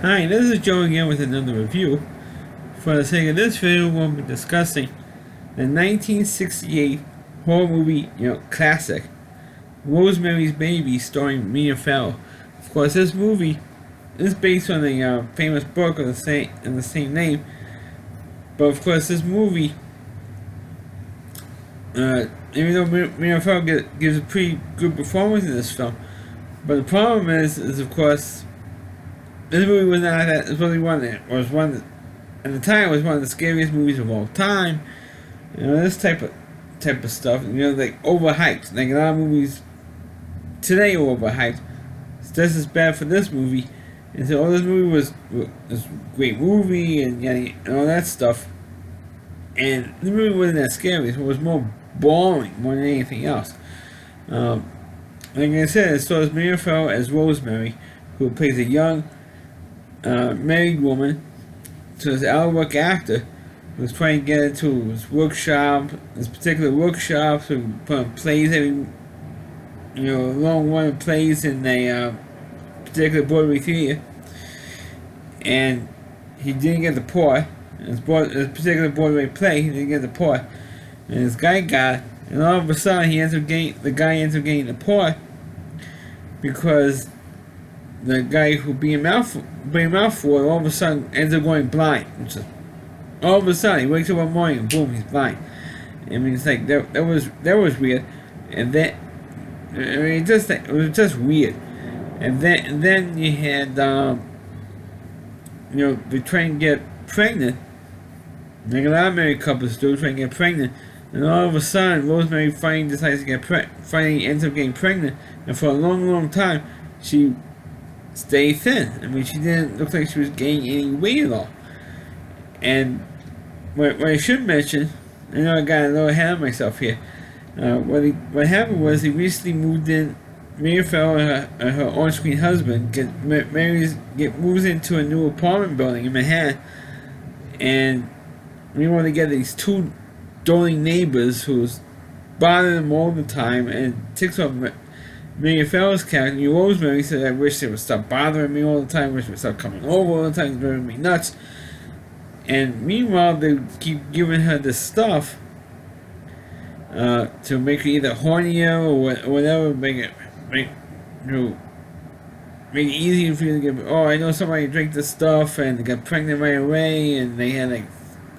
Hi, this is Joe again with another review. For the sake of this video, we'll be discussing the 1968 horror movie, classic, Rosemary's Baby, starring Mia Farrow. Of course, this movie is based on a famous book of the same name. But of course, this movie, even though Mia Farrow gives a pretty good performance in this film, but the problem is of course, this movie was not that. It was really one that was one at the time, it was one of the scariest movies of all time. This type of stuff. Like overhyped. Like a lot of movies today are overhyped. It's just as bad for this movie. And so, this movie was a great movie and all that stuff. And the movie wasn't that scary. So it was more boring more than anything else. Like I said, it stars Mia Farrow as Rosemary, who plays a young married woman to this out-of-work actor who's trying to get into his workshop, this particular workshop, so put on plays every, long run of plays in a particular Broadway theater, and he didn't get the part. This particular Broadway play, he didn't get the part, and this guy got it, and all of a sudden the guy ends up getting the part because the guy who beat him out for it, all of a sudden ends up going blind. All of a sudden, he wakes up one morning and boom, he's blind. I mean, it's like that was weird, and then it was just weird. And then you had they're trying to get pregnant, like a lot of married couples do, trying to get pregnant, and all of a sudden Rosemary finally decides to finally ends up getting pregnant, and for a long time she stay thin. I mean, she didn't look like she was gaining any weight at all. And what I should mention, I know I got a little ahead of myself here. What happened was he recently moved in. Mia Farrow and her on-screen husband moves into a new apartment building in Manhattan, and we want to get these two doting neighbors who's bothering them all the time and ticks off Mia Farrow's character, Rosemary, said, "I wish they would stop bothering me all the time. I wish they would stop coming over all the time. It's driving me nuts." And meanwhile, they keep giving her this stuff to make her either hornier or whatever, make it easier for you to get. Oh, I know somebody drank this stuff and they got pregnant right away, and they had like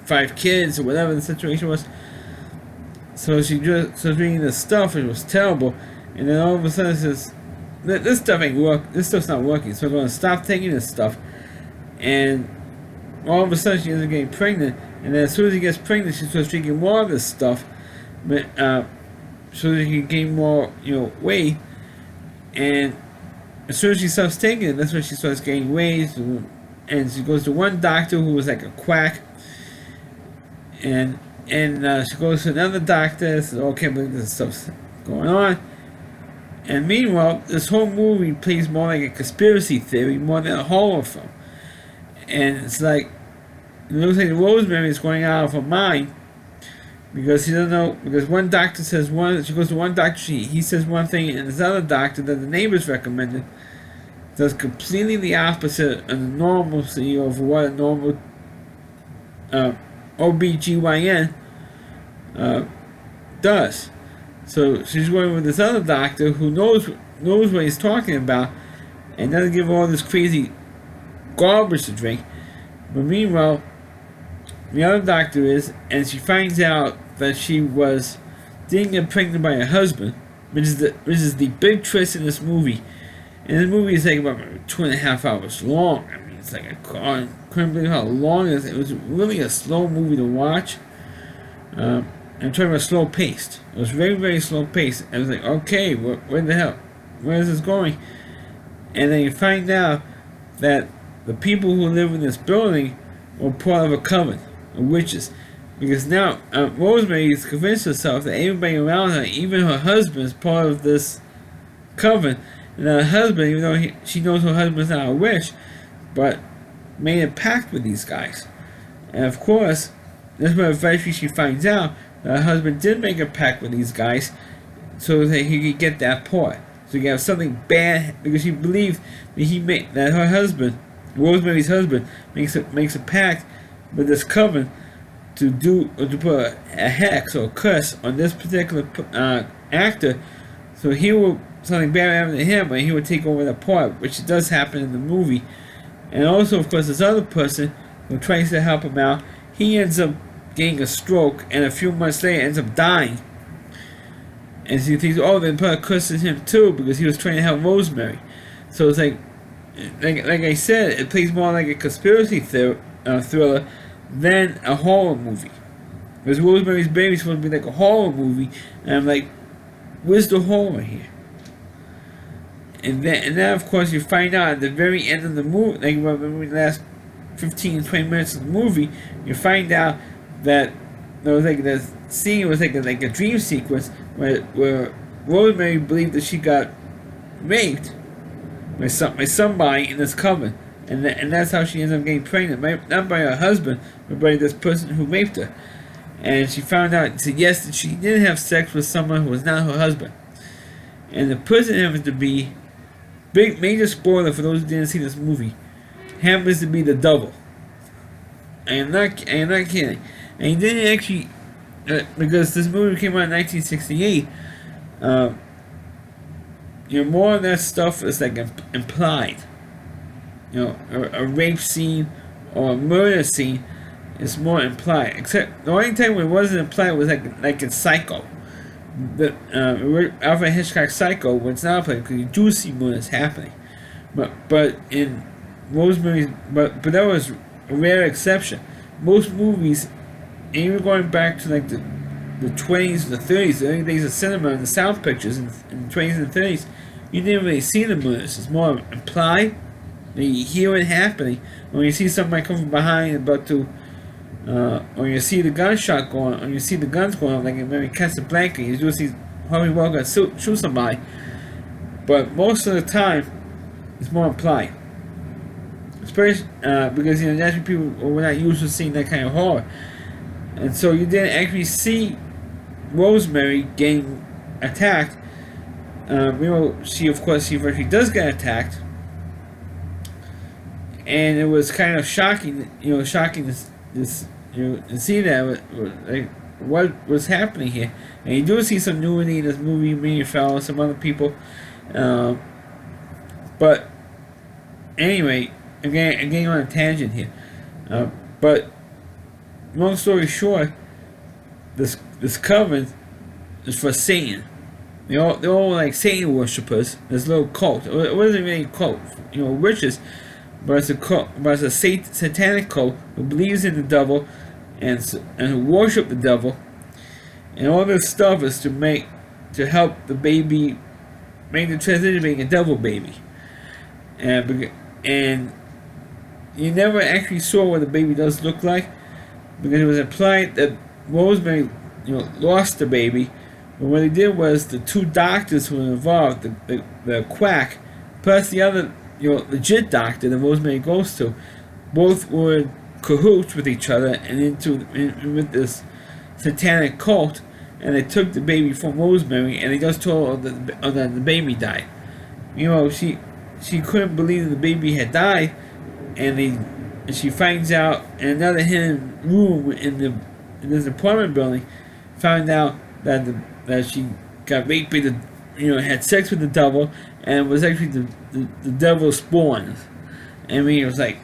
5 kids or whatever the situation was. So she just drinking this stuff, and it was terrible. And then all of a sudden says, "This stuff ain't work. This stuff's not working. So I'm going to stop taking this stuff." And all of a sudden, she ends up getting pregnant. And then as soon as she gets pregnant, she starts drinking more of this stuff, so that she can gain more, weight. And as soon as she stops taking it, that's when she starts gaining weight. And she goes to one doctor who was like a quack. And she goes to another doctor and says, "Oh, I can't believe this stuff's going on." And meanwhile, this whole movie plays more like a conspiracy theory more than a horror film. And it's like, it looks like Rosemary is going out of her mind because she doesn't know. Because one doctor says one, she goes to one doctor, he says one thing, and this other doctor that the neighbors recommended does completely the opposite of the normalcy of what a normal OBGYN does. So she's going with this other doctor who knows what he's talking about, and doesn't give her all this crazy garbage to drink. But meanwhile, the other doctor is, and she finds out that she didn't get pregnant by her husband, which is the big twist in this movie. And this movie is like about 2.5 hours long. I mean, it's like I couldn't believe how long it is. It was really a slow movie to watch. I'm talking about slow paced. It was very, very slow paced. I was like, okay, where the hell? Where is this going? And then you find out that the people who live in this building were part of a coven of witches. Because now Rosemary has convinced herself that everybody around her, even her husband, is part of this coven. And her husband, even though she knows her husband's not a witch, but made a pact with these guys. And of course, that's when eventually she finds out that her husband did make a pact with these guys so that he could get that part. So you have something bad, because she believed that her husband Rosemary's husband makes a pact with this coven to put a hex or a curse on this particular actor, so he will something bad happen to him, and he would take over the part, which does happen in the movie. And also, of course, this other person who tries to help him out, he ends up getting a stroke, and a few months later ends up dying. And so he thinks, oh, they put a curse on him too because he was trying to help Rosemary. So it's like I said, it plays more like a conspiracy thriller than a horror movie. Because Rosemary's Baby is supposed to be like a horror movie, and I'm like, where's the horror here? And then of course you find out at the very end of the movie, like maybe the last 15-20 minutes of the movie, you find out that there was like this scene, was like a dream sequence where Rosemary believed that she got raped by somebody in this coven, and that's how she ends up getting pregnant, not by her husband, but by this person who raped her. And she found out, said yes, that she did have sex with someone who was not her husband. And the person happens to be, major spoiler for those who didn't see this movie, happens to be the devil. I am not kidding. And he didn't actually, because this movie came out in 1968. More of that stuff is like implied. A rape scene or a murder scene is more implied. Except the only time when it wasn't implied was like in Psycho. The Alfred Hitchcock's Psycho, when it's not implied, because you do see murders happening. But in Rosemary's, but that was a rare exception. Most movies, even going back to like the 20s, the 30s, the early days of cinema and the sound pictures in the 20s and 30s, you didn't really see the murders. It's more implied. You hear it happening. When you see somebody come from behind about to, or you see the gunshot going, or you see the guns going off, like in maybe Casablanca, you do see Harvey Walker shoot somebody. But most of the time, it's more implied. Especially because naturally people were not used to seeing that kind of horror, and so you didn't actually see Rosemary getting attacked. She eventually does get attacked, and it was kind of shocking. Shocking to see that like what was happening here. And you do see some nudity in this movie, me and Fowler, some other people, but anyway. I'm getting on a tangent here, but long story short, this coven is for Satan. They're all like Satan worshippers. This little cult. It wasn't really a cult, witches, but it's a cult. But it's a satanic cult who believes in the devil, and who worship the devil, and all this stuff is to help the baby make the transition to being a devil baby, and you never actually saw what the baby does look like, because it was implied that Rosemary, lost the baby. But what they did was the two doctors who were involved, the quack, plus the other, legit doctor that Rosemary goes to, both were in cahoots with each other and with this satanic cult, and they took the baby from Rosemary, and they just told her that the baby died. She couldn't believe that the baby had died. And she finds out in another hidden room in this apartment building, found out that she got raped by had sex with the devil, and was actually the devil's spawn. It was like,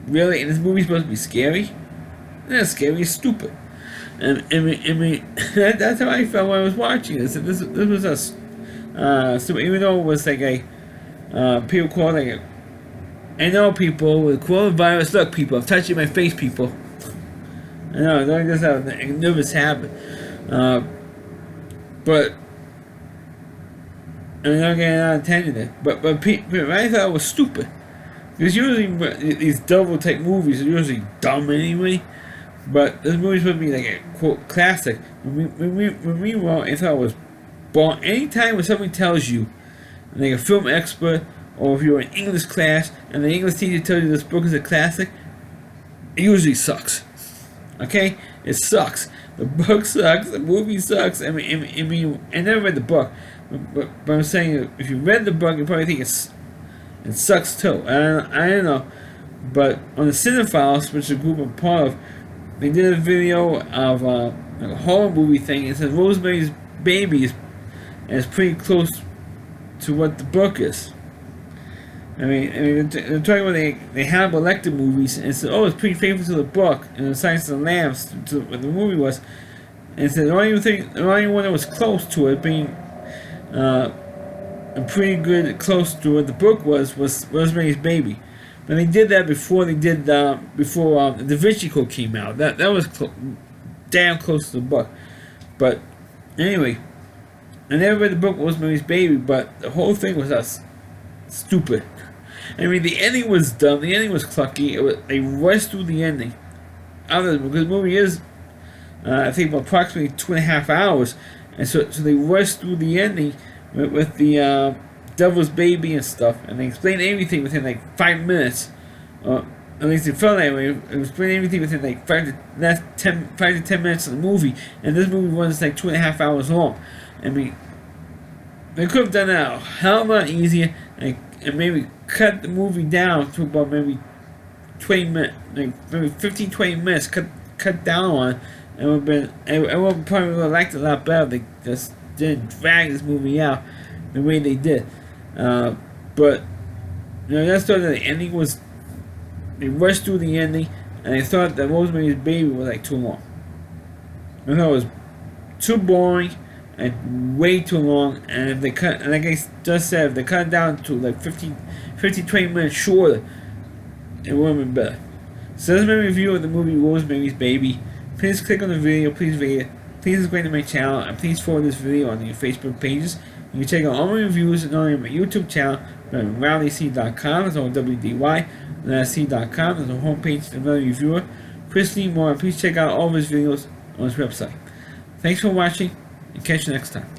really? And this movie's supposed to be scary? It's not scary, it's stupid. And that's how I felt when I was watching this. And this was a stupid, even though it was like people call it like I know people with coronavirus. Look, people, I'm touching my face, people. I know, don't just have a nervous habit. But I'm not getting out of tangent. But I thought it was stupid. Because usually these devil type movies are usually dumb anyway. But this movie's supposed to be like a quote classic. When we wrote, I thought it was born. Anytime when somebody tells you, like a film expert, or if you're in English class and the English teacher tells you this book is a classic, it usually sucks. Okay? It sucks. The book sucks. The movie sucks. I never read the book, but I'm saying if you read the book, you probably think it sucks too. I don't know. But on the Cinephiles, which is a group I'm part of, they did a video of like a horror movie thing. It says Rosemary's Baby is pretty close to what the book is. I mean, they're talking about they Hannibal Lecter movies, and said, oh, it's pretty faithful to the book and the Silence of the Lambs to what the movie was. And it said the only one that was close to it being pretty good close to what the book was Rosemary's Baby. But they did that before they did before the Da Vinci Code came out. That was damn close to the book. But anyway, I never read the book Rosemary's Baby, but the whole thing was stupid. I mean, the ending was dumb. The ending was clunky. They rushed through the ending. Because the movie is, I think, approximately 2.5 hours, and so they rushed through the ending with the devil's baby and stuff, and they explained everything within like 5 minutes. At least it felt that way. It explained everything within like 5 to 10 minutes of the movie, and this movie runs like 2.5 hours long. I mean, they could have done that a hell of a lot easier, and maybe cut the movie down to about maybe 20 minutes, like maybe 15-20 minutes. Cut down on, and I would probably would have liked it a lot better. They just didn't drag this movie out the way they did. But that's thought that the ending was. They rushed through the ending, and I thought that Rosemary's Baby was like too long. I thought it was too boring and way too long. And if they cut, and like I just said, if they cut it down to like 20 minutes shorter, it would have been better. So that's my review of the movie Rosemary's Baby. Please click on the video, please rate it, please subscribe to my channel, and please forward this video on your Facebook pages. You can check out all my reviews and on my YouTube channel at RowdyC.com, that's on WDY, and at C.com, there's a homepage to another reviewer. Chris Lee Moore, please check out all of his videos on his website. Thanks for watching, and catch you next time.